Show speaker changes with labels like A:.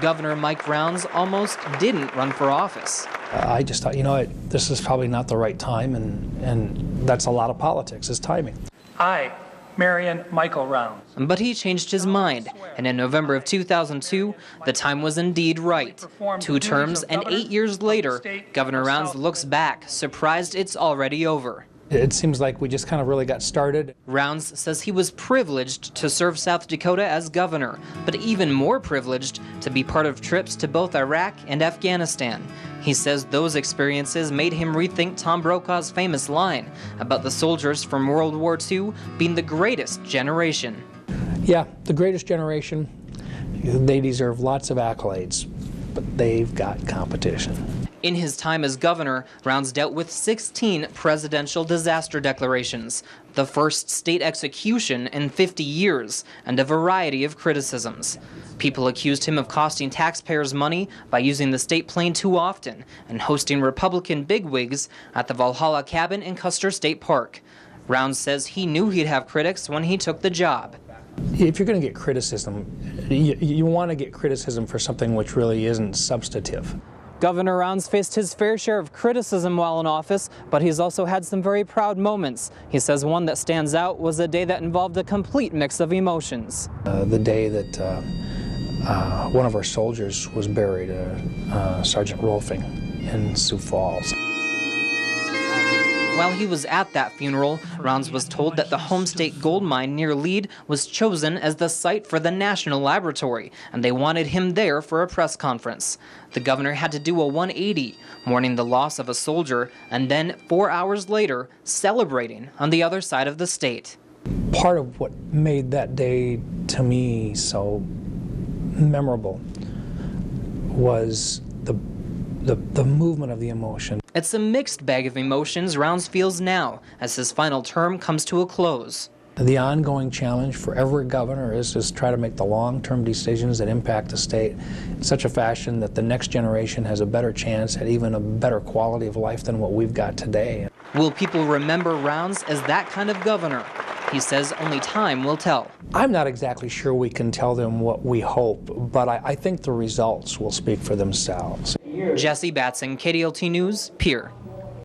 A: Governor Mike Rounds almost didn't run for office.
B: I just thought, you know, this is probably not the right time, and that's a lot of politics, is timing.
C: I, Marion Michael Rounds.
A: But he changed his mind, and in November of 2002, the time was indeed right. 2 terms and 8 years later, Governor Rounds looks back, surprised it's already over.
B: It seems like we just kind of really got started.
A: Rounds says he was privileged to serve South Dakota as governor, but even more privileged to be part of trips to both Iraq and Afghanistan. He says those experiences made him rethink Tom Brokaw's famous line about the soldiers from World War II being the greatest generation.
B: Yeah, the greatest generation. They deserve lots of accolades, but they've got competition.
A: In his time as governor, Rounds dealt with 16 presidential disaster declarations, the first state execution in 50 years, and a variety of criticisms. People accused him of costing taxpayers money by using the state plane too often and hosting Republican bigwigs at the Valhalla Cabin in Custer State Park. Rounds says he knew he'd have critics when he took the job.
B: If you're going to get criticism, you want to get criticism for something which really isn't substantive.
A: Governor Rounds faced his fair share of criticism while in office, but he's also had some very proud moments. He says one that stands out was a day that involved a complete mix of emotions.
B: The day that one of our soldiers was buried, Sergeant Rolfing, in Sioux Falls.
A: While he was at that funeral, Rounds was told that the Home State gold mine near Lead was chosen as the site for the National Laboratory, and they wanted him there for a press conference. The governor had to do a 180, mourning the loss of a soldier, and then 4 hours later, celebrating on the other side of the state.
B: Part of what made that day, to me, so memorable was the movement of the emotion.
A: It's a mixed bag of emotions Rounds feels now as his final term comes to a close.
B: The ongoing challenge for every governor is to try to make the long-term decisions that impact the state in such a fashion that the next generation has a better chance at even a better quality of life than what we've got today.
A: Will people remember Rounds as that kind of governor? He says only time will tell.
B: I'm not exactly sure we can tell them what we hope, but I think the results will speak for themselves.
A: Jesse Batson, KDLT News, Pierre.